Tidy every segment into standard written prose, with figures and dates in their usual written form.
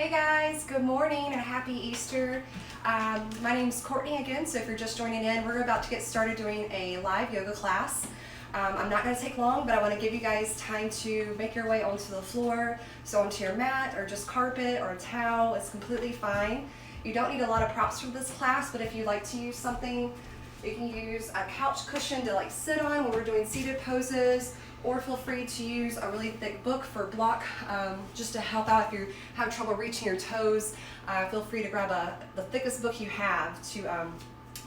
Hey guys, good morning and happy Easter. My name's Courtney again, so if you're just joining in, we're about to get started doing a live yoga class. I'm not going to take long, but I want to give you guys time to make your way onto the floor, so onto your mat or just carpet or a towel. It's completely fine. You don't need a lot of props for this class, but if you'd like to use something, you can use a couch cushion to sit on when we're doing seated poses, or feel free to use a really thick book for block, just to help out if you have trouble reaching your toes. Feel free to grab the thickest book you have to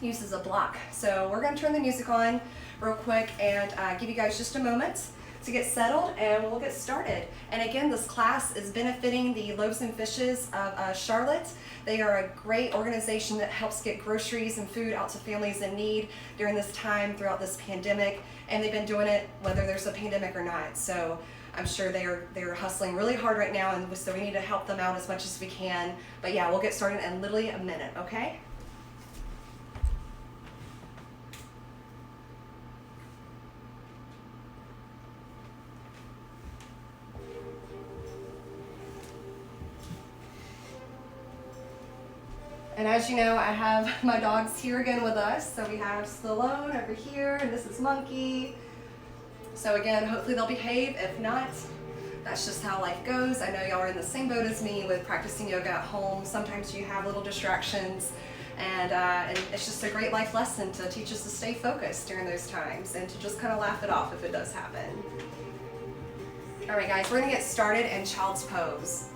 use as a block. So we're going to turn the music on real quick and give you guys just a moment to get settled, and we'll get started. And again, this class is benefiting the Loaves and Fishes of Charlotte. They are a great organization that helps get groceries and food out to families in need during this time throughout this pandemic, and they've been doing it whether there's a pandemic or not. So I'm sure they're hustling really hard right now, and so we need to help them out as much as we can. But yeah, we'll get started in literally a minute, okay? And as you know, I have my dogs here again with us. So we have Stallone over here, and this is Monkey. So again, hopefully they'll behave. If not, that's just how life goes. I know y'all are in the same boat as me with practicing yoga at home. Sometimes you have little distractions, and it's just a great life lesson to teach us to stay focused during those times and to just kind of laugh it off if it does happen. All right, guys, we're gonna get started in child's pose.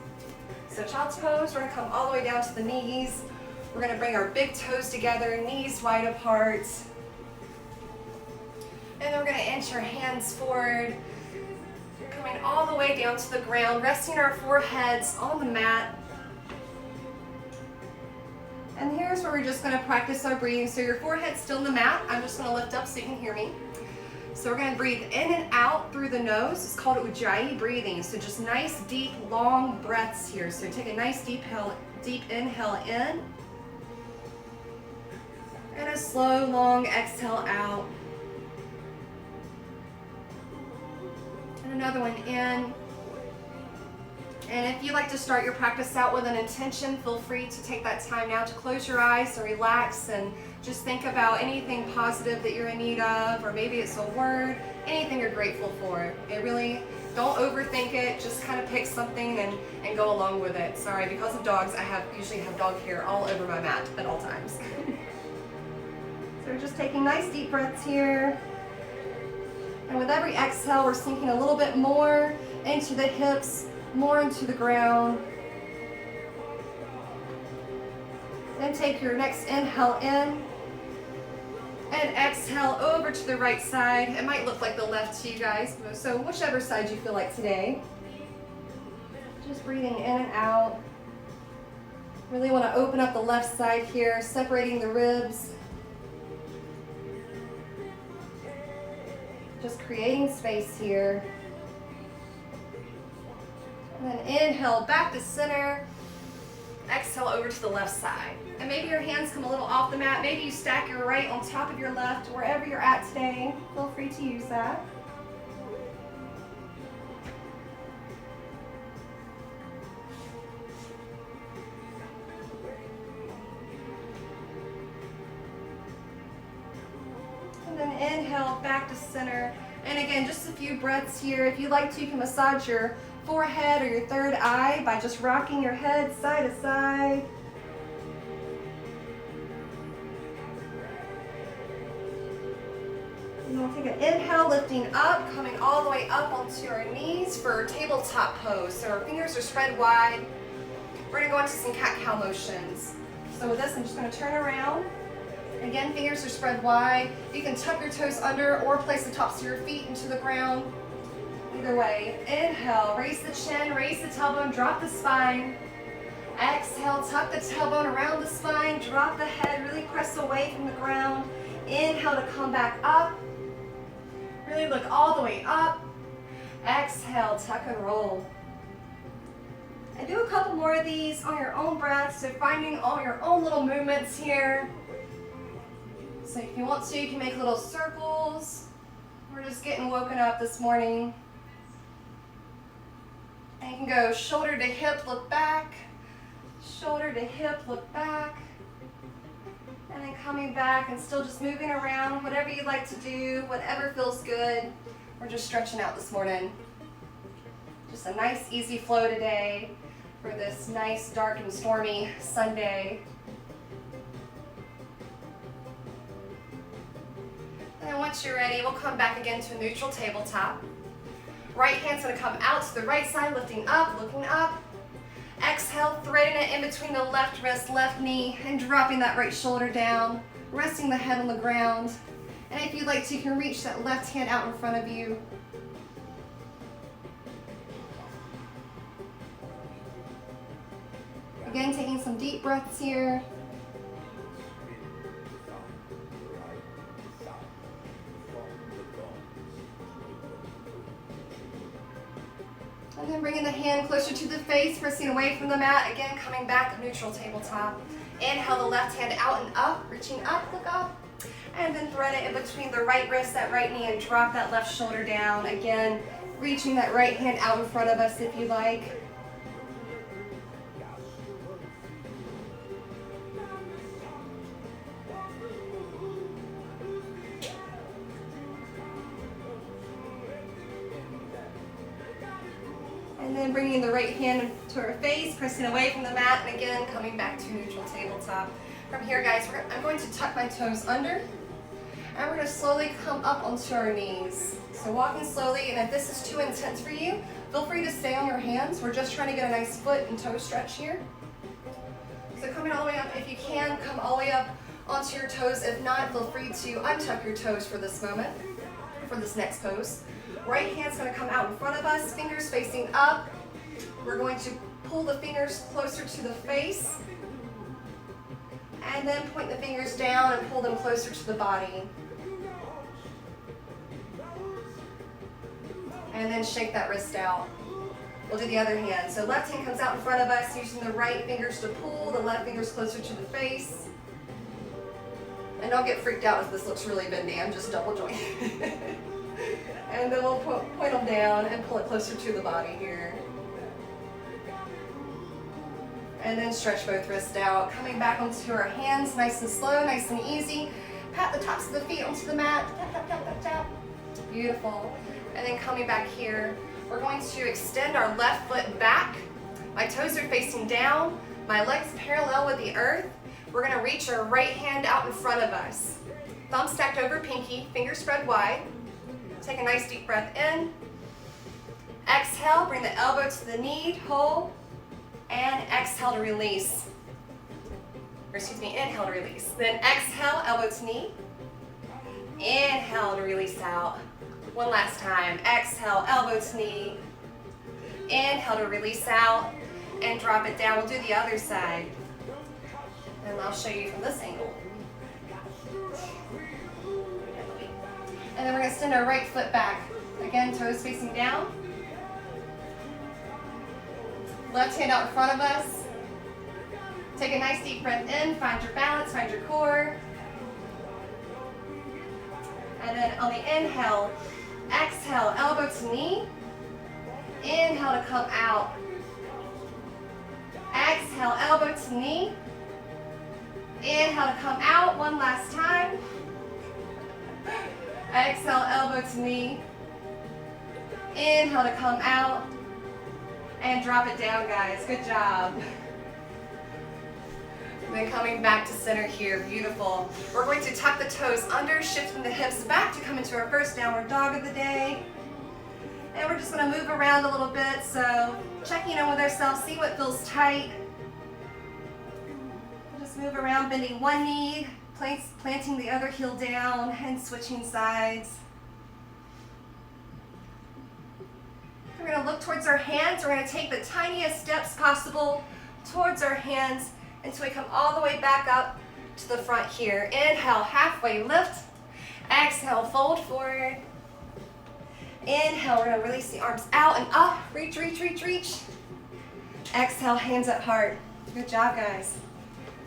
So child's pose, we're gonna come all the way down to the knees. We're going to bring our big toes together, knees wide apart. And then we're going to inch our hands forward, coming all the way down to the ground, resting our foreheads on the mat. And here's where we're just going to practice our breathing. So your forehead's still in the mat. I'm just going to lift up so you can hear me. So we're going to breathe in and out through the nose. It's called Ujjayi breathing. So just nice, deep, long breaths here. So take a nice deep inhale in. And a slow, long exhale out. And another one in. And if you like to start your practice out with an intention, feel free to take that time now to close your eyes and relax and just think about anything positive that you're in need of, or maybe it's a word, anything you're grateful for. It really, don't overthink it, just kind of pick something and go along with it. Sorry, because of dogs, I usually have dog hair all over my mat at all times. So we're just taking nice deep breaths here. And with every exhale, we're sinking a little bit more into the hips, more into the ground. Then take your next inhale in and exhale over to the right side. It might look like the left to you guys, so whichever side you feel like today. Just breathing in and out. Really want to open up the left side here, separating the ribs. Just creating space here. And then inhale back to center. Exhale over to the left side. And maybe your hands come a little off the mat. Maybe you stack your right on top of your left. Wherever you're at today, feel free to use that. And inhale back to center. And again, just a few breaths here. If you'd like to, you can massage your forehead or your third eye by just rocking your head side to side. And we'll take an inhale, lifting up, coming all the way up onto our knees for tabletop pose. So our fingers are spread wide. We're going to go into some cat-cow motions. So with this, I'm just going to turn around. Again, fingers are spread wide. You can tuck your toes under or place the tops of your feet into the ground. Either way, inhale, raise the chin, raise the tailbone, drop the spine. Exhale, tuck the tailbone around the spine, drop the head, really press away from the ground. Inhale to come back up. Really look all the way up. Exhale, tuck and roll. And do a couple more of these on your own breath, so finding all your own little movements here. So if you want to, you can make little circles. We're just getting woken up this morning. And you can go shoulder to hip, look back, Shoulder to hip, look back. And then coming back and still just moving around, whatever you'd like to do, whatever feels good. We're just stretching out this morning. Just a nice, easy flow today for this nice, dark and stormy Sunday. And once you're ready, we'll come back again to a neutral tabletop. Right hand's gonna come out to the right side, lifting up, looking up. Exhale, threading it in between the left wrist, left knee, and dropping that right shoulder down, resting the head on the ground. And if you'd like to, you can reach that left hand out in front of you. Again, taking some deep breaths here. And then bringing the hand closer to the face, pressing away from the mat. Again, coming back, neutral tabletop. Inhale the left hand out and up, reaching up, look up. And then thread it in between the right wrist, that right knee, and drop that left shoulder down. Again, reaching that right hand out in front of us if you like. And then bringing the right hand to our face, pressing away from the mat, and again, coming back to neutral tabletop. From here, guys, I'm going to tuck my toes under, and we're going to slowly come up onto our knees. So walking slowly, and if this is too intense for you, feel free to stay on your hands. We're just trying to get a nice foot and toe stretch here. So coming all the way up, if you can, come all the way up onto your toes. If not, feel free to untuck your toes for this moment, for this next pose. Right hand's going to come out in front of us, fingers facing up. We're going to pull the fingers closer to the face, and then point the fingers down and pull them closer to the body. And then shake that wrist out. We'll do the other hand. So left hand comes out in front of us, using the right fingers to pull, the left fingers closer to the face. And don't get freaked out if this looks really bendy, I'm just double jointed. And then we'll point them down and pull it closer to the body here. And then stretch both wrists out. Coming back onto our hands, nice and slow, nice and easy. Pat the tops of the feet onto the mat. Tap, tap, tap, tap, tap. Beautiful. And then coming back here, we're going to extend our left foot back. My toes are facing down. My legs parallel with the earth. We're going to reach our right hand out in front of us. Thumb stacked over pinky, fingers spread wide. Take a nice deep breath in. Exhale, bring the elbow to the knee, hold. And exhale to release. Or excuse me, inhale to release. Then exhale, elbow to knee. Inhale to release out. One last time. Exhale, elbow to knee. Inhale to release out. And drop it down. We'll do the other side. And I'll show you from this angle. And then we're going to extend our right foot back. Again, toes facing down. Left hand out in front of us. Take a nice deep breath in, find your balance, find your core. And then on the inhale, exhale, elbow to knee. Inhale to come out. Exhale, elbow to knee. Inhale to come out, one last time. Exhale, elbow to knee. Inhale to come out. And drop it down, guys. Good job. And then coming back to center here. Beautiful. We're going to tuck the toes under, shifting the hips back to come into our first downward dog of the day. And we're just going to move around a little bit. So checking in with ourselves, see what feels tight. Just move around, bending one knee, planting the other heel down, and switching sides. We're going to look towards our hands. We're going to take the tiniest steps possible towards our hands until we come all the way back up to the front here. Inhale, halfway lift. Exhale, fold forward. Inhale, we're going to release the arms out and up. Reach, reach, reach, reach. Exhale, hands at heart. Good job, guys.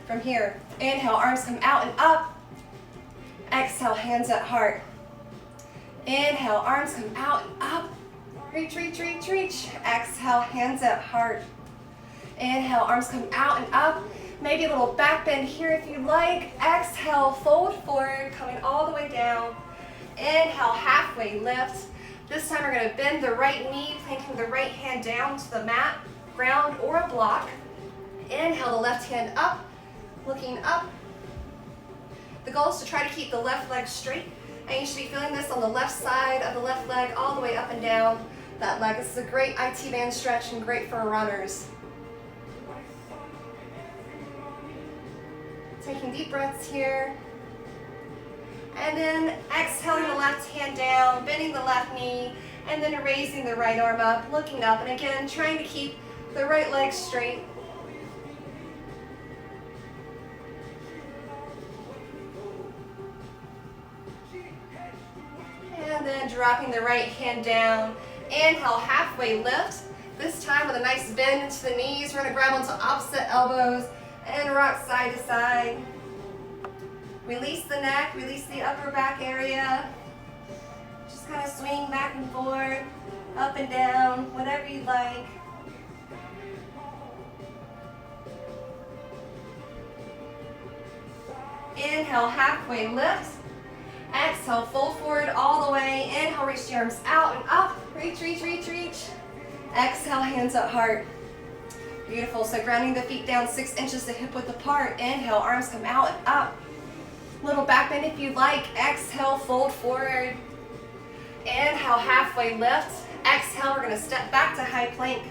From here, inhale, arms come out and up. Exhale, hands at heart. Inhale, arms come out and up. Reach, reach, reach, reach. Exhale, hands at heart. Inhale, arms come out and up. Maybe a little back bend here if you like. Exhale, fold forward, coming all the way down. Inhale, halfway lift. This time we're going to bend the right knee, planting the right hand down to the mat, ground, or a block. Inhale, the left hand up, looking up. The goal is to try to keep the left leg straight, and you should be feeling this on the left side of the left leg all the way up and down that leg. This is a great IT band stretch and great for runners. Taking deep breaths here. And then exhaling the left hand down, bending the left knee, and then raising the right arm up, looking up, and again, trying to keep the right leg straight. And then dropping the right hand down. Inhale, halfway lift. This time with a nice bend into the knees. We're going to grab onto opposite elbows and rock side to side. Release the neck, release the upper back area. Just kind of swing back and forth, up and down, whatever you like. Inhale, halfway lift. Exhale, fold forward all the way. Inhale, reach the arms out and up. Reach, reach, reach, reach. Exhale, hands up, heart. Beautiful. So grounding the feet down 6 inches to hip width apart. Inhale, arms come out and up. Little back bend if you like. Exhale, fold forward. Inhale, halfway lift. Exhale, we're going to step back to high plank.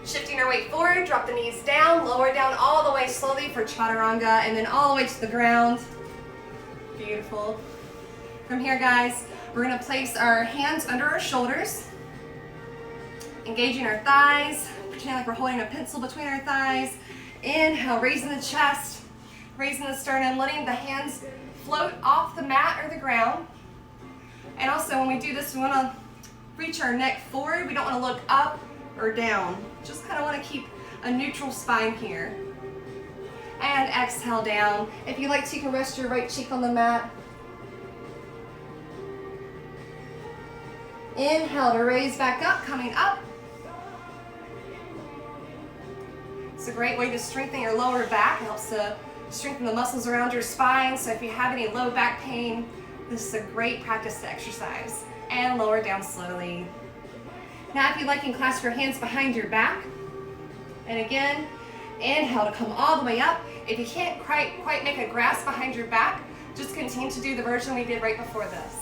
Shifting our weight forward, drop the knees down, lower down all the way slowly for chaturanga, and then all the way to the ground. Beautiful. From here, guys, we're going to place our hands under our shoulders, engaging our thighs, pretending like we're holding a pencil between our thighs. Inhale, raising the chest, raising the sternum, letting the hands float off the mat or the ground. And also, when we do this, we want to reach our neck forward. We don't want to look up or down. Just kind of want to keep a neutral spine here. And exhale down. If you like to, you can rest your right cheek on the mat. Inhale to raise back up, coming up. It's a great way to strengthen your lower back. It helps to strengthen the muscles around your spine. So if you have any low back pain, this is a great practice to exercise. And lower down slowly. Now, if you like, you can clasp your hands behind your back. And again, inhale to come all the way up. If you can't quite make a grasp behind your back, just continue to do the version we did right before this.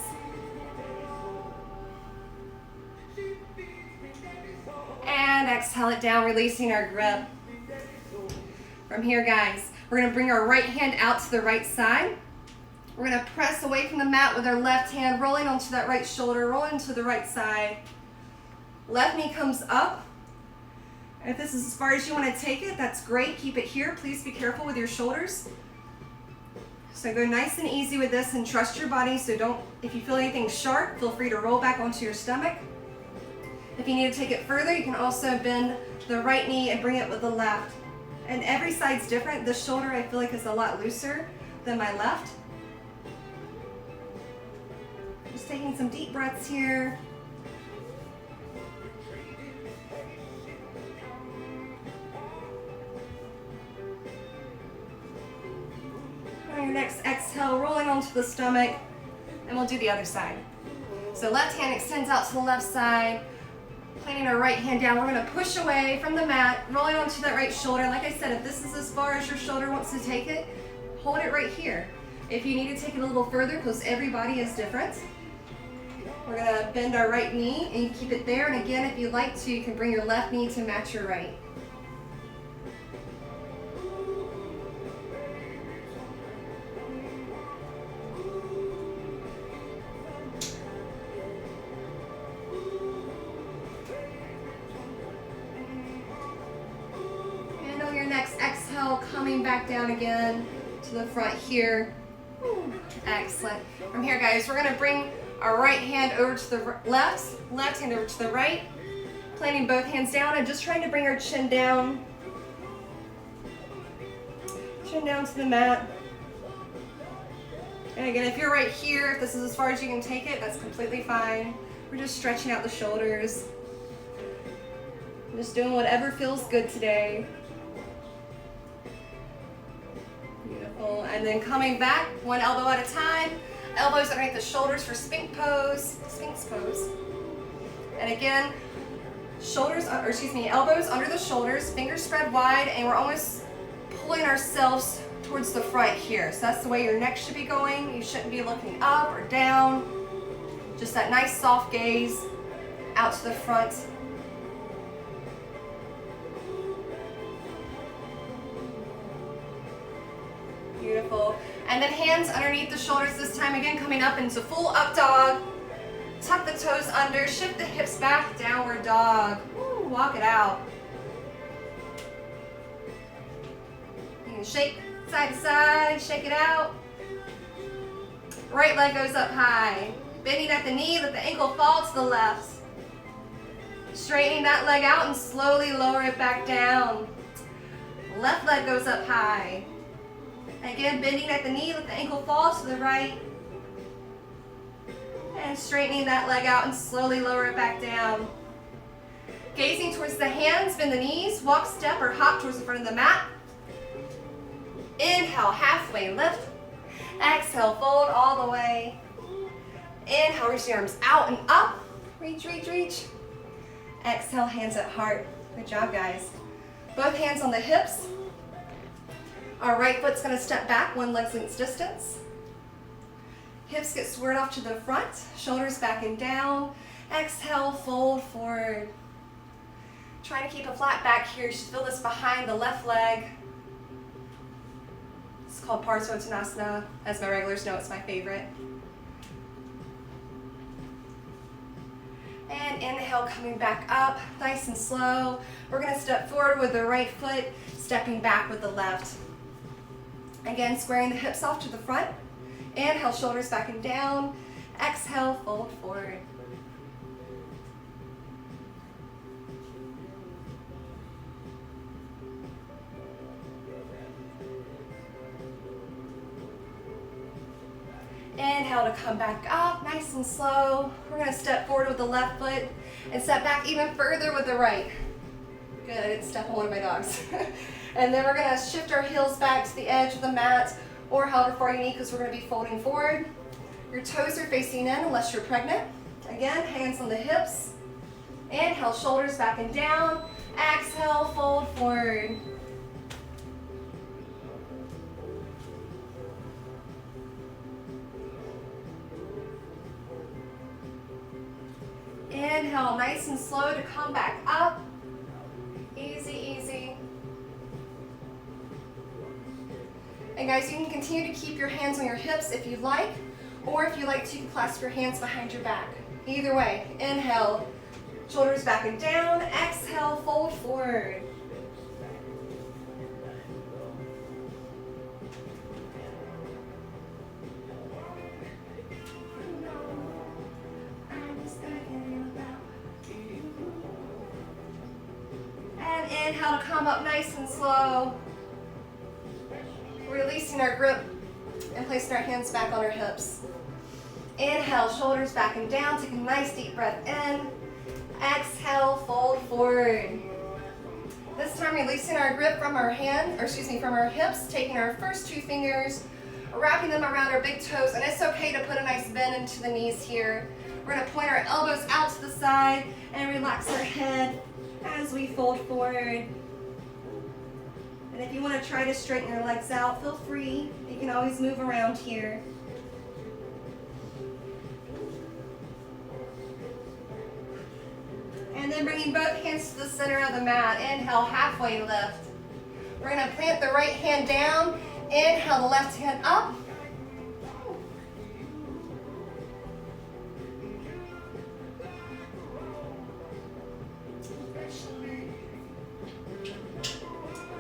And exhale it down, releasing our grip. From here, guys, we're going to bring our right hand out to the right side. We're going to press away from the mat with our left hand, rolling onto that right shoulder, rolling to the right side. Left knee comes up. If this is as far as you want to take it, that's great. Keep it here. Please be careful with your shoulders. So go nice and easy with this and trust your body. So if you feel anything sharp, feel free to roll back onto your stomach. If you need to take it further, you can also bend the right knee and bring it with the left. And every side's different. This shoulder I feel like is a lot looser than my left. Just taking some deep breaths here. On your next exhale, rolling onto the stomach, and we'll do the other side. So left hand extends out to the left side, planting our right hand down. We're going to push away from the mat, rolling onto that right shoulder. Like I said, if this is as far as your shoulder wants to take it, hold it right here. If you need to take it a little further, because every body is different, we're going to bend our right knee and keep it there. And again, if you'd like to, you can bring your left knee to match your right. Next exhale, coming back down again to the front here. Excellent. From here, guys, we're going to bring our right hand over to the left hand over to the right, planting both hands down and just trying to bring our chin down to the mat. And again, if you're right here, if this is as far as you can take it, that's completely fine. We're just stretching out the shoulders. Just doing whatever feels good today. Beautiful. And then coming back, one elbow at a time. Elbows underneath the shoulders for Sphinx pose. And again, elbows under the shoulders, fingers spread wide, and we're almost pulling ourselves towards the front here. So that's the way your neck should be going. You shouldn't be looking up or down. Just that nice soft gaze out to the front. Beautiful. And then hands underneath the shoulders this time, again coming up into full up dog. Tuck the toes under, shift the hips back, downward dog. Woo, walk it out. You can shake side to side, shake it out. Right leg goes up high. Bending at the knee, let the ankle fall to the left. Straightening that leg out and slowly lower it back down. Left leg goes up high. Again, bending at the knee, let the ankle fall to the right. And straightening that leg out and slowly lower it back down. Gazing towards the hands, bend the knees, walk, step, or hop towards the front of the mat. Inhale, halfway lift. Exhale, fold all the way. Inhale, reach the arms out and up. Reach, reach, reach. Exhale, hands at heart. Good job, guys. Both hands on the hips. Our right foot's gonna step back 1 leg length distance. Hips get squared off to the front, shoulders back and down. Exhale, fold forward. Trying to keep a flat back here. You should feel this behind the left leg. It's called Parsvottanasana. As my regulars know, it's my favorite. And inhale, coming back up, nice and slow. We're gonna step forward with the right foot, stepping back with the left. Again, squaring the hips off to the front. Inhale, shoulders back and down. Exhale, fold forward. Inhale to come back up, nice and slow. We're gonna step forward with the left foot and step back even further with the right. Good, I didn't step on one of my dogs. And then we're gonna shift our heels back to the edge of the mat, or however far you need, because we're gonna be folding forward. Your toes are facing in unless you're pregnant. Again, hands on the hips. Inhale, shoulders back and down. Exhale, fold forward. Inhale, nice and slow to come back up. Easy, easy. And guys, you can continue to keep your hands on your hips if you'd like, or if you like to, you can clasp your hands behind your back. Either way, inhale, shoulders back and down. Exhale, fold forward. And inhale to come up nice and slow. Releasing our grip and placing our hands back on our hips. Inhale, shoulders back and down. Take a nice deep breath in. Exhale, fold forward. This time releasing our grip from our from our hips, taking our first 2 fingers, wrapping them around our big toes, and it's okay to put a nice bend into the knees here. We're gonna point our elbows out to the side and relax our head as we fold forward. And if you want to try to straighten your legs out, feel free. You can always move around here. And then bringing both hands to the center of the mat. Inhale, halfway lift. We're going to plant the right hand down. Inhale, the left hand up.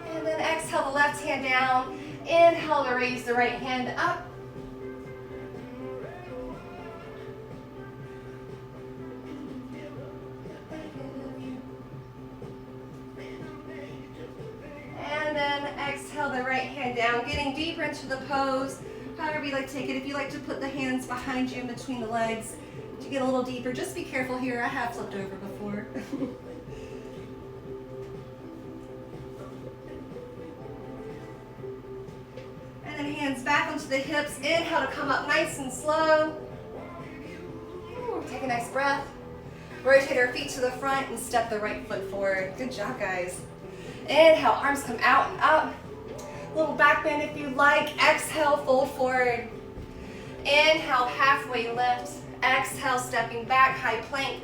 And then exhale the left hand down. Inhale to raise the right hand up. And then exhale the right hand down, getting deeper into the pose. However you like to take it. If you like to put the hands behind you in between the legs to get a little deeper, just be careful here. I have flipped over before. And then hands back onto the hips. Inhale to come up nice and slow. Ooh, take a nice breath. Rotate our feet to the front and step the right foot forward. Good job, guys. Inhale, arms come out and up. Little back bend if you like. Exhale, fold forward. Inhale, halfway lift. Exhale, stepping back, high plank.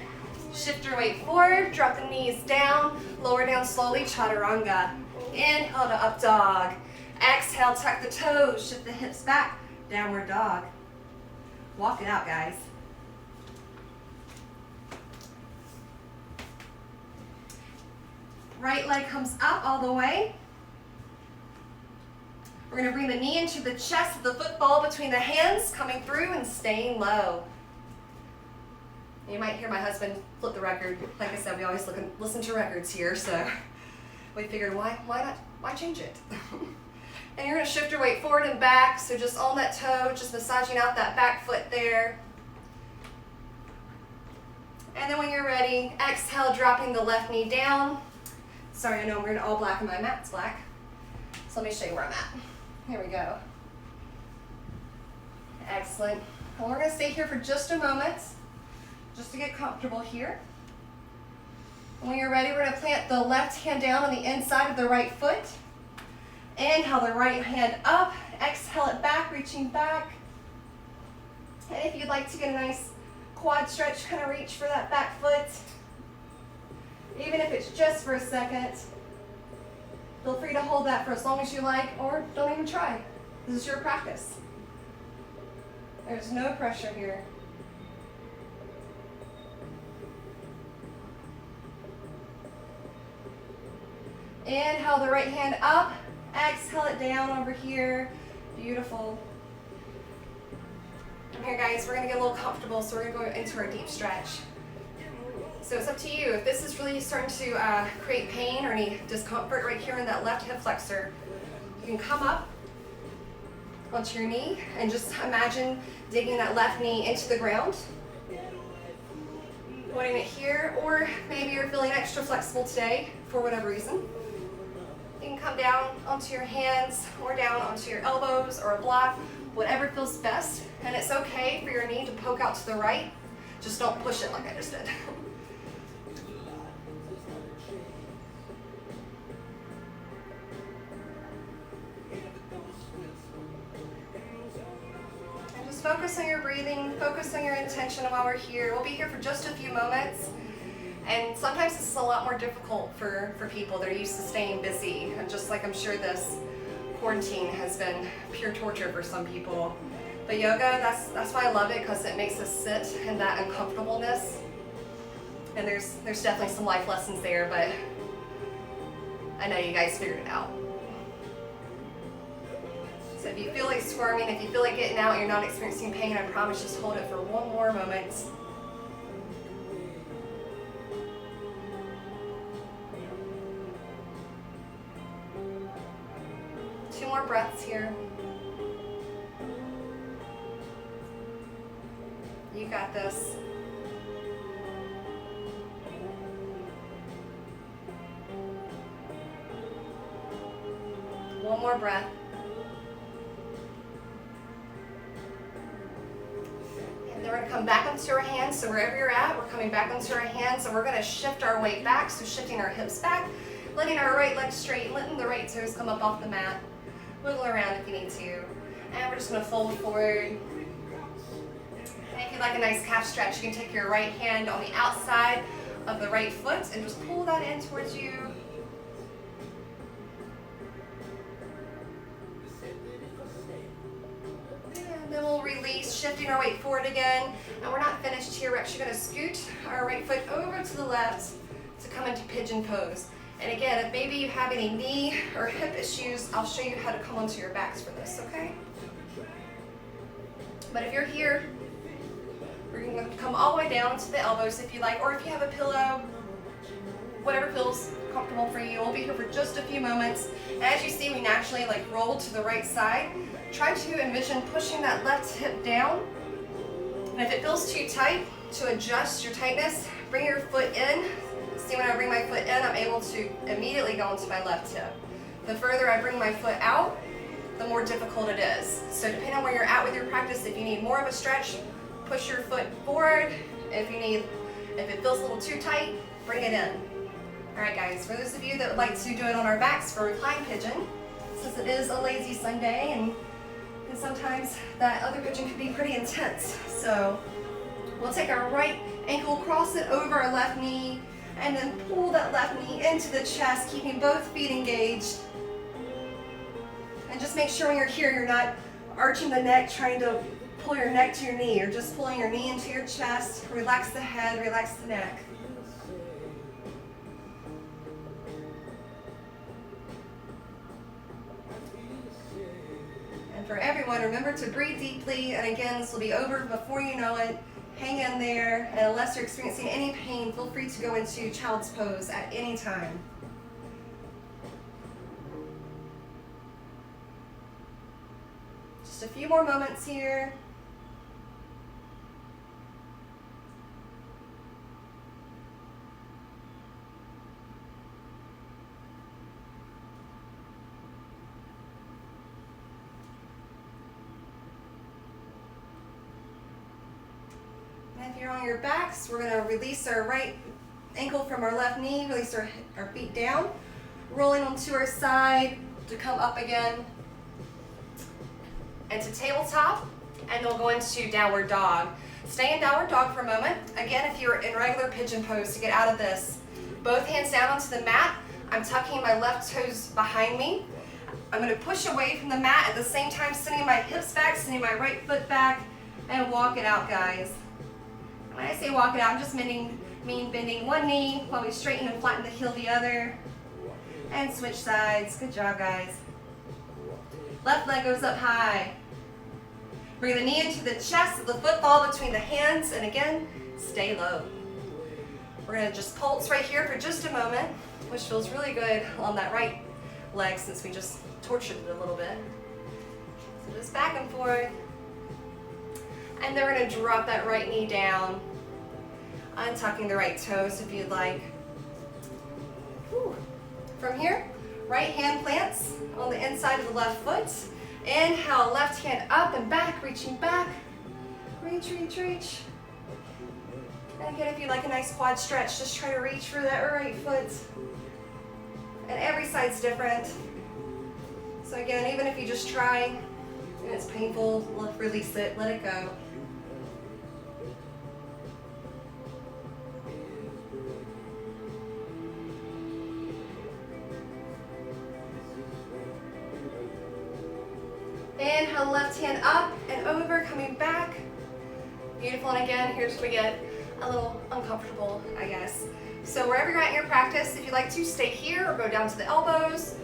Shift your weight forward, drop the knees down, lower down slowly, chaturanga. Inhale to up dog. Exhale, tuck the toes, shift the hips back, downward dog. Walk it out, guys. Right leg comes up all the way. We're going to bring the knee into the chest of the football between the hands, coming through and staying low. You might hear my husband flip the record. Like I said, we always listen to records here, so we figured why change it? And you're going to shift your weight forward and back, so just on that toe, just massaging out that back foot there. And then when you're ready, exhale, dropping the left knee down. Sorry, I know I'm wearing all black and my mat's black. So let me show you where I'm at. Here we go. Excellent. And we're going to stay here for just a moment, just to get comfortable here. And when you're ready, we're going to plant the left hand down on the inside of the right foot. Inhale the right hand up. Exhale it back, reaching back. And if you'd like to get a nice quad stretch, kind of reach for that back foot. Even if it's just for a second. Feel free to hold that for as long as you like, or don't even try. This is your practice. There's no pressure here. Inhale the right hand up. Exhale it down over here. Beautiful. From here, guys, we're going to get a little comfortable, so we're going to go into our deep stretch. So it's up to you. If this is really starting to create pain or any discomfort right here in that left hip flexor, you can come up onto your knee and just imagine digging that left knee into the ground. Putting it here, or maybe you're feeling extra flexible today for whatever reason. You can come down onto your hands or down onto your elbows or a block, whatever feels best. And it's okay for your knee to poke out to the right. Just don't push it like I just did. Focus on your breathing, focus on your intention while we're here. We'll be here for just a few moments. And sometimes this is a lot more difficult for people that are used to staying busy. And just like I'm sure this quarantine has been pure torture for some people. But yoga, that's why I love it, because it makes us sit in that uncomfortableness. And there's definitely some life lessons there, but I know you guys figured it out. So if you feel like squirming, if you feel like getting out, you're not experiencing pain, I promise just hold it for one more moment. Two more breaths here. You got this. One more breath. Then we're going to come back onto our hands. So wherever you're at, we're coming back onto our hands, and we're going to shift our weight back. So shifting our hips back, letting our right leg straight, letting the right toes come up off the mat. Wiggle around if you need to. And we're just going to fold forward. And if you'd like a nice calf stretch, you can take your right hand on the outside of the right foot and just pull that in towards you. Then we'll release, shifting our weight forward again. And we're not finished here. We're actually going to scoot our right foot over to the left to come into pigeon pose. And again, if maybe you have any knee or hip issues, I'll show you how to come onto your backs for this, okay? But if you're here, we're going to come all the way down to the elbows if you like, or if you have a pillow, whatever feels comfortable for you. We'll be here for just a few moments. And as you see, we naturally roll to the right side. Try to envision pushing that left hip down. And if it feels too tight, to adjust your tightness, bring your foot in. See, when I bring my foot in, I'm able to immediately go into my left hip. The further I bring my foot out, the more difficult it is. So depending on where you're at with your practice, if you need more of a stretch, push your foot forward. If it feels a little too tight, bring it in. All right, guys, for those of you that would like to do it on our backs for recline pigeon, since it is a lazy Sunday and sometimes that other pigeon can be pretty intense. So we'll take our right ankle, cross it over our left knee, and then pull that left knee into the chest, keeping both feet engaged. And just make sure when you're here, you're not arching the neck, trying to pull your neck to your knee. You're just pulling your knee into your chest. Relax the head, relax the neck. And for everyone, remember to breathe deeply. And again, this will be over before you know it. Hang in there. And unless you're experiencing any pain, feel free to go into child's pose at any time. Just a few more moments here. And if you're on your backs, we're going to release our right ankle from our left knee, release our feet down, rolling onto our side to come up again into tabletop, and then we'll go into downward dog. Stay in downward dog for a moment. Again, if you're in regular pigeon pose, to get out of this, both hands down onto the mat. I'm tucking my left toes behind me. I'm going to push away from the mat at the same time, sending my hips back, sending my right foot back, and walk it out, guys. When I say walk it out, I'm just mean bending one knee while we straighten and flatten the heel the other. And switch sides. Good job, guys. Left leg goes up high. Bring the knee into the chest, the foot fall between the hands, and again, stay low. We're going to just pulse right here for just a moment, which feels really good on that right leg since we just tortured it a little bit. So just back and forth. And then we're going to drop that right knee down, untucking the right toes if you'd like. Whew. From here, right hand plants on the inside of the left foot. Inhale, left hand up and back, reaching back. Reach, reach, reach. And again, if you like a nice quad stretch, just try to reach for that right foot. And every side's different. So again, even if you just try and it's painful, release it, let it go. Inhale, left hand up and over, coming back. Beautiful, and again, here's where we get a little uncomfortable, I guess. So wherever you're at in your practice, if you'd like to stay here or go down to the elbows,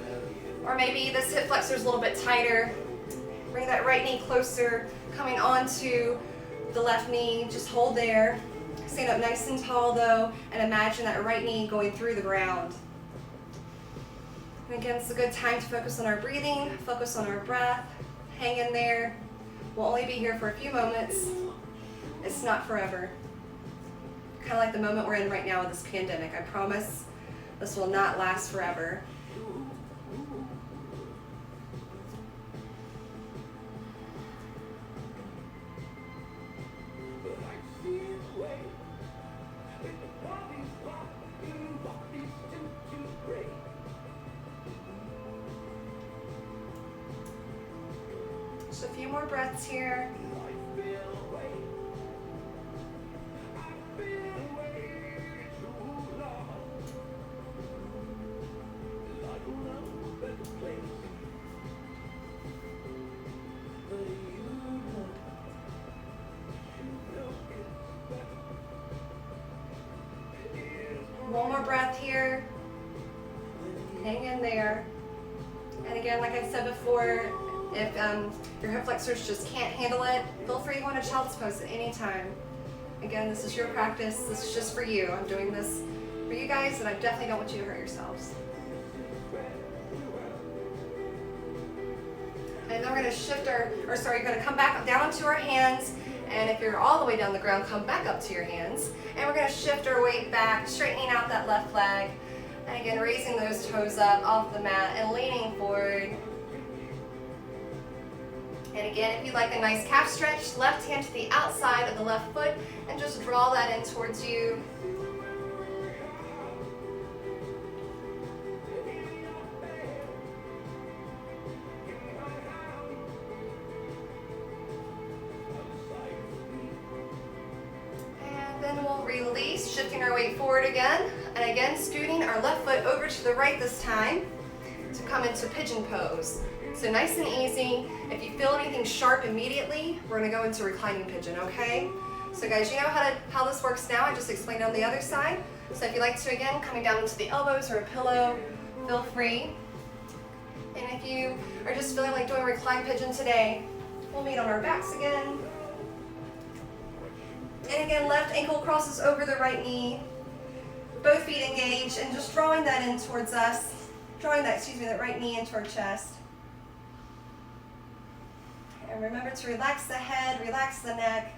or maybe this hip flexor is a little bit tighter, bring that right knee closer, coming onto the left knee, just hold there. Stand up nice and tall though, and imagine that right knee going through the ground. And again, it's a good time to focus on our breathing, focus on our breath. Hang in there. We'll only be here for a few moments. It's not forever. Kind of like the moment we're in right now with this pandemic. I promise this will not last forever. Just a few more breaths here. One more breath here. Hang in there. And again, like I said before, if your hip flexors just can't handle it, feel free to go into child's pose at any time. Again, this is your practice. This is just for you. I'm doing this for you guys, and I definitely don't want you to hurt yourselves. And then we're going to shift you're going to come back down onto our hands. And if you're all the way down the ground, come back up to your hands. And we're going to shift our weight back, straightening out that left leg. And again, raising those toes up off the mat and leaning forward. And again, if you like a nice calf stretch, left hand to the outside of the left foot and just draw that in towards you. And then we'll release, shifting our weight forward again. And again, scooting our left foot over to the right this time to come into pigeon pose. So nice and easy. If you feel anything sharp immediately, we're gonna go into reclining pigeon, okay? So guys, you know how this works now. I just explained on the other side. So if you like to, again, coming down into the elbows or a pillow, feel free. And if you are just feeling like doing reclined pigeon today, we'll meet on our backs again. And again, left ankle crosses over the right knee. Both feet engaged and just drawing that in towards us. Drawing that, that right knee into our chest. And remember to relax the head, relax the neck.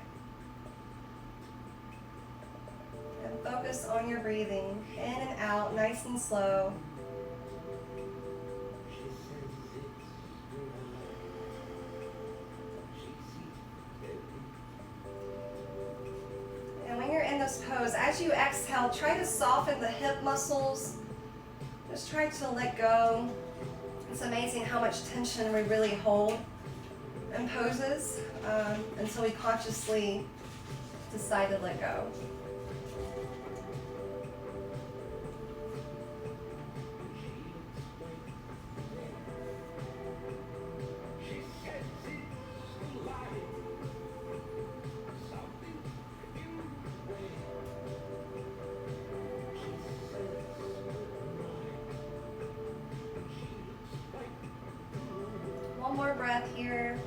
And focus on your breathing. In and out, nice and slow. And when you're in this pose, as you exhale, try to soften the hip muscles. Just try to let go. It's amazing how much tension we really hold in poses until we consciously decide to let go. One more breath here.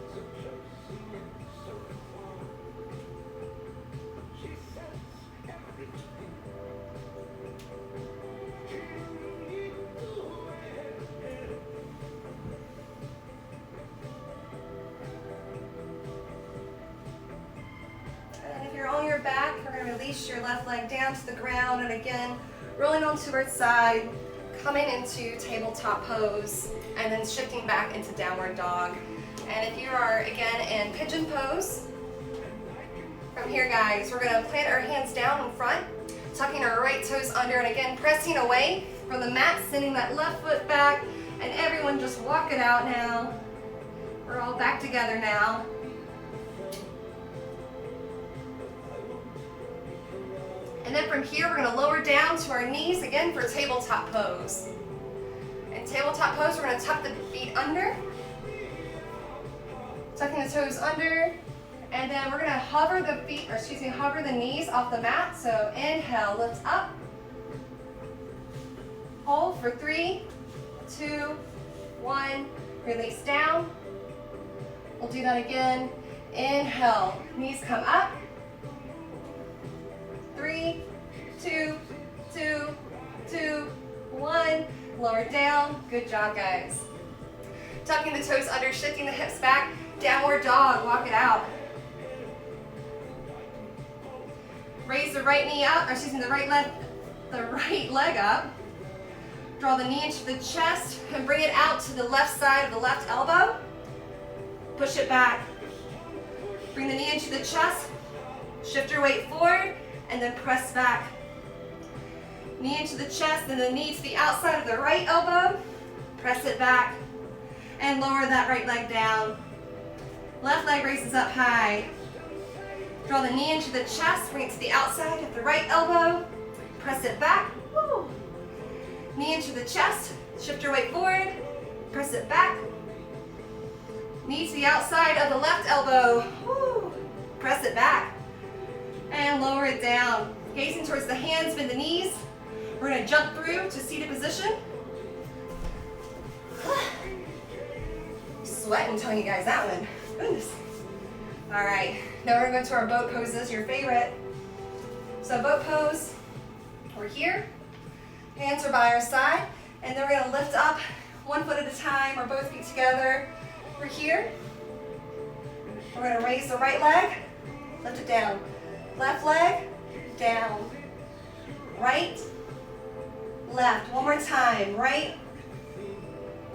And if you're on your back, we're going to release your left leg down to the ground, and again, rolling onto our side, coming into tabletop pose, and then shifting back into downward dog. And if you are, again, in pigeon pose, from here, guys, we're going to plant our hands down in front, tucking our right toes under, and again, pressing away from the mat, sending that left foot back, and everyone just walk it out now. We're all back together now. And then from here, we're going to lower down to our knees again for tabletop pose. In tabletop pose, we're going to tuck the feet under, tucking the toes under, and then we're going to hover hover the knees off the mat. So inhale, lift up, hold for 3, 2, 1, release down. We'll do that again. Inhale, knees come up. 3, 2, 2, 2, 1. Lower down. Good job, guys. Tucking the toes under, shifting the hips back. Downward dog. Walk it out. Raise the right knee up, the right leg up. Draw the knee into the chest and bring it out to the left side of the left elbow. Push it back. Bring the knee into the chest. Shift your weight forward and then press back. Knee into the chest and the knee to the outside of the right elbow. Press it back and lower that right leg down. Left leg raises up high. Draw the knee into the chest, bring it to the outside of the right elbow. Press it back. Woo. Knee into the chest, shift your weight forward, press it back. Knee to the outside of the left elbow. Woo. Press it back. And lower it down. Gazing towards the hands, bend the knees. We're going to jump through to seated position. Sweating telling you guys that one. Goodness. All right, now we're going to go to our boat poses, your favorite. So boat pose, we're here. Hands are by our side. And then we're going to lift up one foot at a time or both feet together. We're here. We're going to raise the right leg, lift it down. Left leg, down. Right, left. One more time. Right,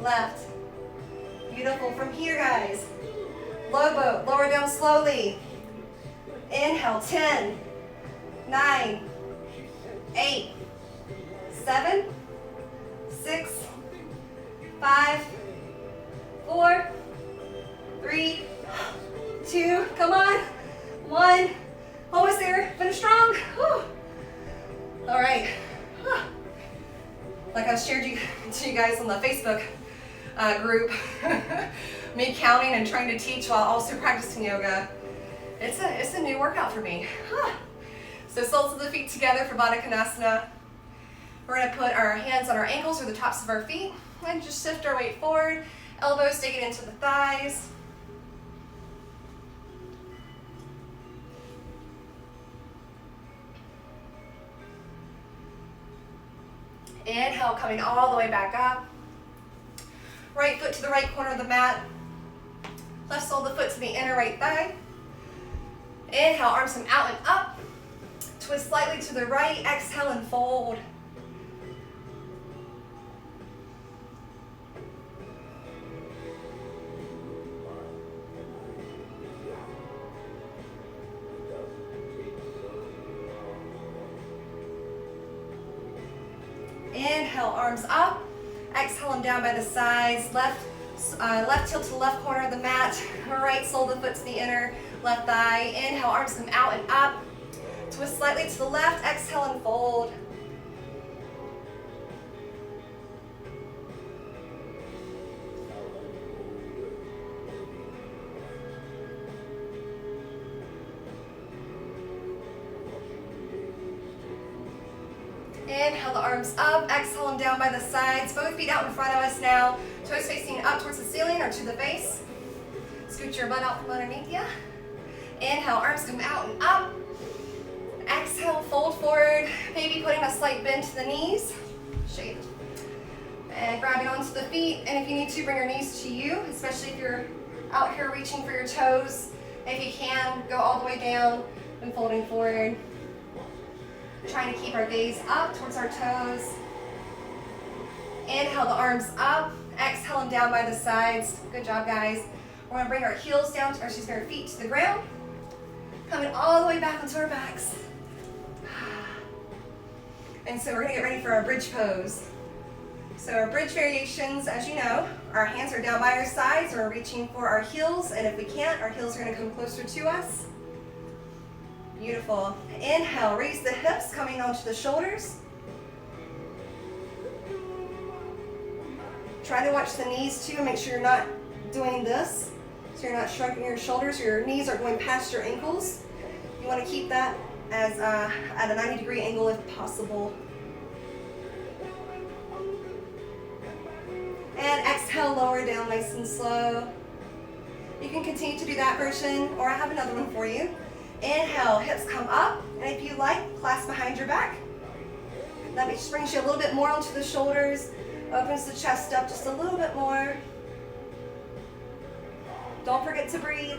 left. Beautiful. From here, guys, Low boat, lower down slowly. Inhale, 10, 9, 8, 7, 6, 5, 4, 3, 2, come on, 1, almost there, finish strong. Whew. All right, like I shared to you guys on the Facebook group, me counting and trying to teach while also practicing yoga. It's a new workout for me. So soles of the feet together for Baddha Konasana. We're gonna put our hands on our ankles or the tops of our feet and just shift our weight forward. Elbows digging into the thighs. Inhale, coming all the way back up. Right foot to the right corner of the mat. Left sole of the foot to the inner right thigh. Inhale, arms come out and up. Twist slightly to the right. Exhale and fold. Inhale, arms up. Exhale them down by the sides. Left heel to the left corner of the mat. Right sole of the foot to the inner left thigh. Inhale, arms come out and up. Twist slightly to the left. Exhale and fold. Inhale the arms up, exhale them down by the sides. Both feet out in front of us now. Toes facing up towards the ceiling or to the face. Scoot your butt out from underneath you. Inhale, arms come out and up. Exhale, fold forward. Maybe putting a slight bend to the knees. Shake. And grabbing onto the feet. And if you need to, bring your knees to you, especially if you're out here reaching for your toes. If you can, go all the way down and folding forward. Trying to keep our gaze up towards our toes. Inhale the arms up. Exhale them down by the sides. Good job, guys. We're going to bring our heels down, our feet to the ground. Coming all the way back onto our backs. And so we're going to get ready for our bridge pose. So our bridge variations, as you know, our hands are down by our sides. We're reaching for our heels, and if we can't, our heels are going to come closer to us. Beautiful. Inhale, raise the hips, coming onto the shoulders. Try to watch the knees too, make sure you're not doing this. So you're not shrugging your shoulders, your knees are going past your ankles. You want to keep that as at a 90-degree angle if possible. And exhale, lower down nice and slow. You can continue to do that version, or I have another one for you. Inhale, hips come up, and if you like, clasp behind your back. That just brings you a little bit more onto the shoulders, opens the chest up just a little bit more. Don't forget to breathe.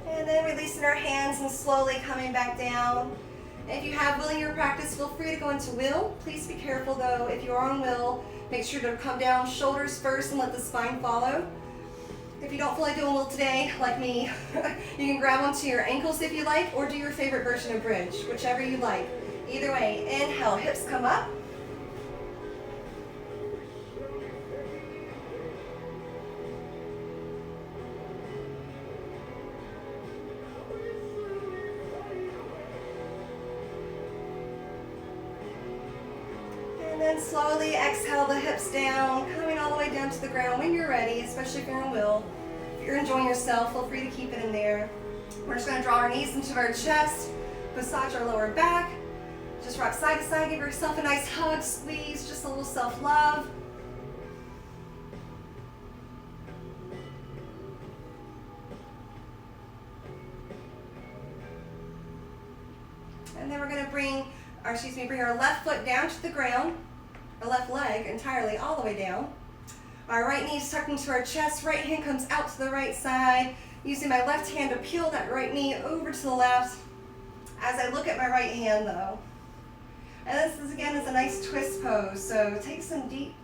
And then releasing our hands and slowly coming back down. If you have will in your practice, feel free to go into will. Please be careful though, if you are on will, make sure to come down shoulders first and let the spine follow. If you don't feel like doing will today, like me, you can grab onto your ankles if you like, or do your favorite version of bridge, whichever you like. Either way, inhale, hips come up. And slowly exhale the hips down, coming all the way down to the ground when you're ready, especially if you're in will. If you're enjoying yourself, feel free to keep it in there. We're just going to draw our knees into our chest, massage our lower back. Just rock side to side, give yourself a nice hug, squeeze, just a little self-love. And then we're going to bring our left foot down to the ground. Our left leg entirely all the way down. Our right knee is tucked into our chest, right hand comes out to the right side, using my left hand to peel that right knee over to the left as I look at my right hand though. And this is again is a nice twist pose, so take some deep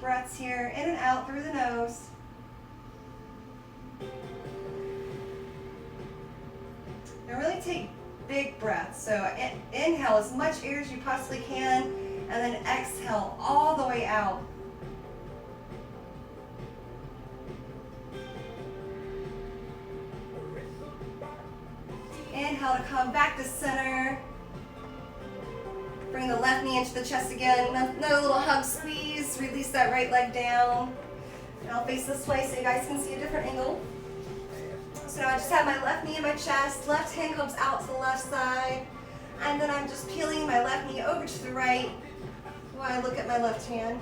breaths here, in and out through the nose. And really take big breaths. So inhale as much air as you possibly can, and then exhale all the way out. Inhale to come back to center. Bring the left knee into the chest again. Another little hug squeeze. Release that right leg down. And I'll face this way so you guys can see a different angle. So now I just have my left knee in my chest. Left hand comes out to the left side. And then I'm just peeling my left knee over to the right while I look at my left hand.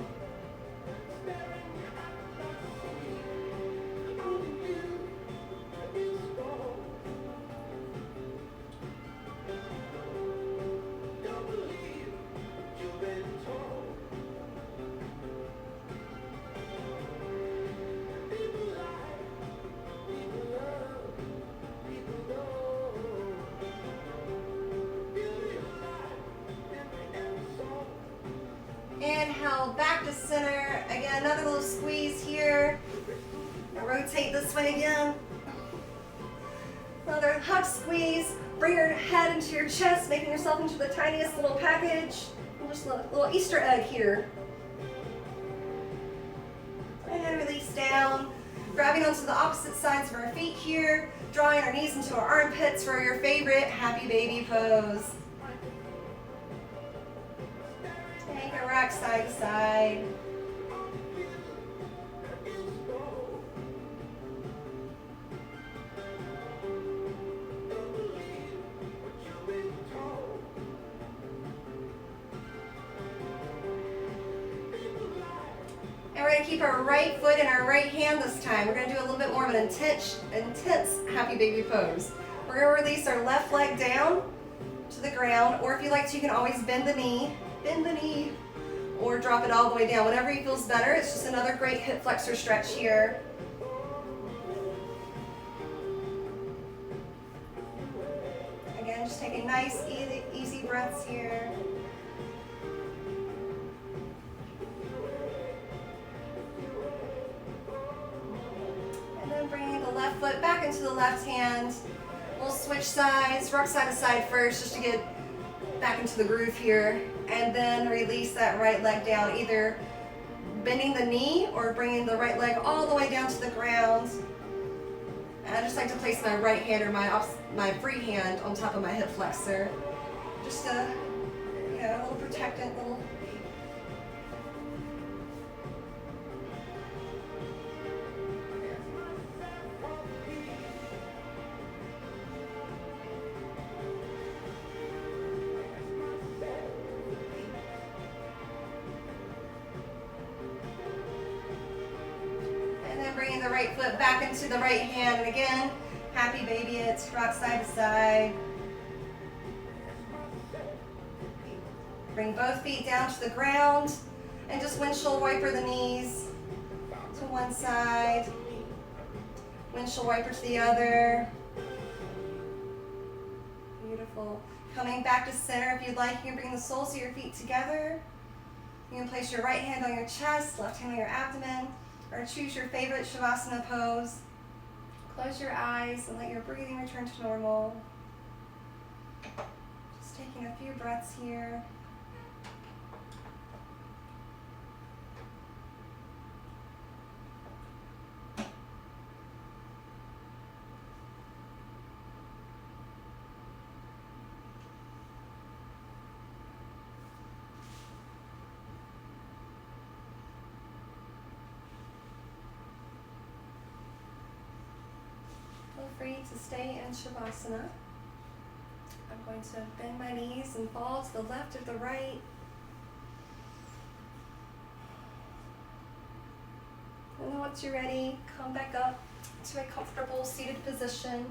Inhale, back to center. Again, another little squeeze here. And rotate this way again. Another hug squeeze. Bring your head into your chest, making yourself into the tiniest little package. And just a little Easter egg here. And release down. Grabbing onto the opposite sides of our feet here. Drawing our knees into our armpits for your favorite happy baby pose. Rock side to side. And we're going to keep our right foot in our right hand this time. We're going to do a little bit more of an intense happy baby pose. We're going to release our left leg down to the ground, or if you like to, you can always bend the knee, or drop it all the way down. Whatever you feels better. It's just another great hip flexor stretch here. Again, just taking nice, easy breaths here. And then bringing the left foot back into the left hand. We'll switch sides, rock side to side first, just to get back into the groove here. And then release that right leg down, either bending the knee or bringing the right leg all the way down to the ground. And I just like to place my right hand or my free hand on top of my hip flexor. Just a little protectant, little. Bringing the right foot back into the right hand, and again, happy baby it, rock side to side. Bring both feet down to the ground, and just windshield wiper the knees to one side, windshield wiper to the other. Beautiful. Coming back to center, if you'd like, you can bring the soles of your feet together. You can place your right hand on your chest, left hand on your abdomen, or choose your favorite Shavasana pose. Close your eyes and let your breathing return to normal. Just taking a few breaths here. Feel free to stay in Shavasana. I'm going to bend my knees and fall to the left or the right. And then once you're ready, come back up to a comfortable seated position.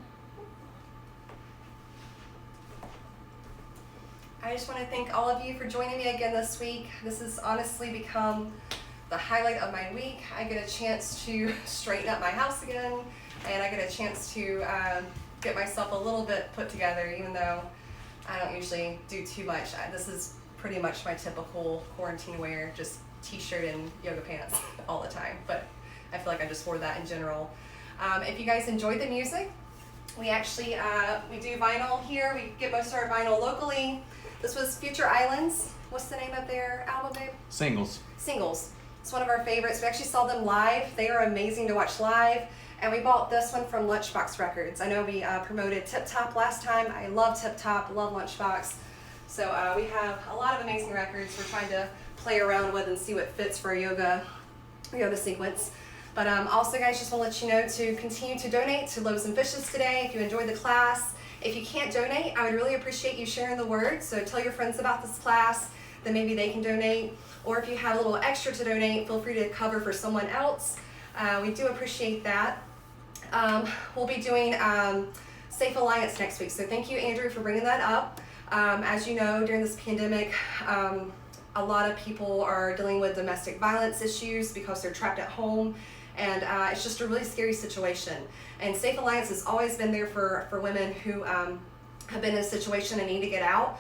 I just want to thank all of you for joining me again this week. This has honestly become the highlight of my week. I get a chance to straighten up my house again, and I get a chance to get myself a little bit put together, even though I don't usually do too much. This is pretty much my typical quarantine wear, just t-shirt and yoga pants all the time, but I feel like I just wore that in general. If you guys enjoyed the music, we actually, we do vinyl here. We get most of our vinyl locally. This was Future Islands. What's the name of their album, babe? Singles. Singles. It's one of our favorites. We actually saw them live. They are amazing to watch live. And we bought this one from Lunchbox Records. I know we promoted Tip Top last time. I love Tip Top, love Lunchbox. So we have a lot of amazing records we're trying to play around with and see what fits for a yoga sequence. But also, guys, just want to let you know to continue to donate to Loaves and Fishes today if you enjoyed the class. If you can't donate, I would really appreciate you sharing the word. So tell your friends about this class, then maybe they can donate. Or if you have a little extra to donate, feel free to cover for someone else. We do appreciate that. We'll be doing Safe Alliance next week. So thank you, Andrew, for bringing that up. As you know, during this pandemic, a lot of people are dealing with domestic violence issues because they're trapped at home. And it's just a really scary situation. And Safe Alliance has always been there for women who have been in a situation and need to get out.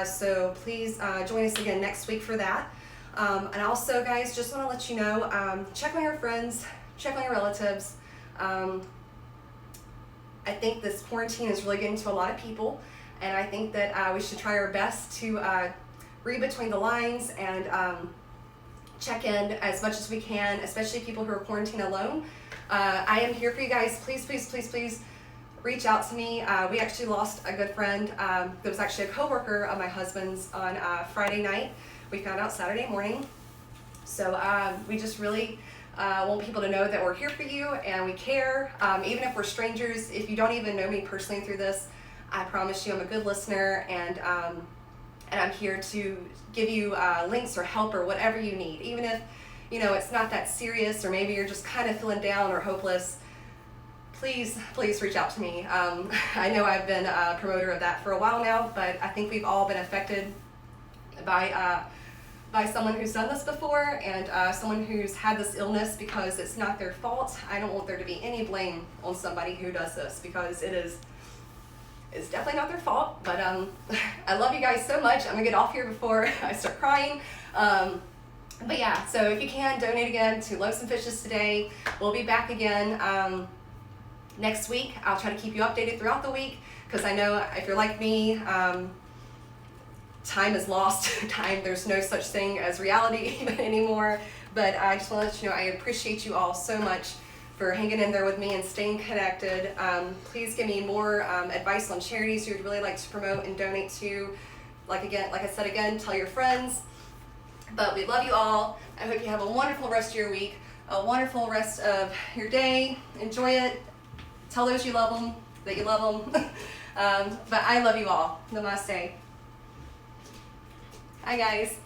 So please join us again next week for that. And also, guys, just want to let you know, check on your friends, check on your relatives. I think this quarantine is really getting to a lot of people, and I think that we should try our best to read between the lines and check in as much as we can, especially people who are quarantined alone. I am here for you guys. Please, please, please, please reach out to me. We actually lost a good friend that was actually a coworker of my husband's on Friday night. We found out Saturday morning. So we just really want people to know that we're here for you and we care. Even if we're strangers, if you don't even know me personally through this, I promise you I'm a good listener, and I'm here to give you links or help or whatever you need. Even if, you know, it's not that serious, or maybe you're just kind of feeling down or hopeless, please, please reach out to me. I know I've been a promoter of that for a while now, but I think we've all been affected by someone who's done this before, and someone who's had this illness because it's not their fault. I don't want there to be any blame on somebody who does this, because it's definitely not their fault. But I love you guys so much. I'm gonna get off here before I start crying. But yeah, so if you can, donate again to Loaves and Fishes today. We'll be back again next week. I'll try to keep you updated throughout the week, because I know if you're like me, time is lost. There's no such thing as reality even anymore. But I just want to let you know I appreciate you all so much for hanging in there with me and staying connected. Please give me more advice on charities you'd really like to promote and donate to. Like I said again, tell your friends. But we love you all. I hope you have a wonderful rest of your week, a wonderful rest of your day. Enjoy it. Tell those you love them that you love them. But I love you all. Namaste. Hi, guys.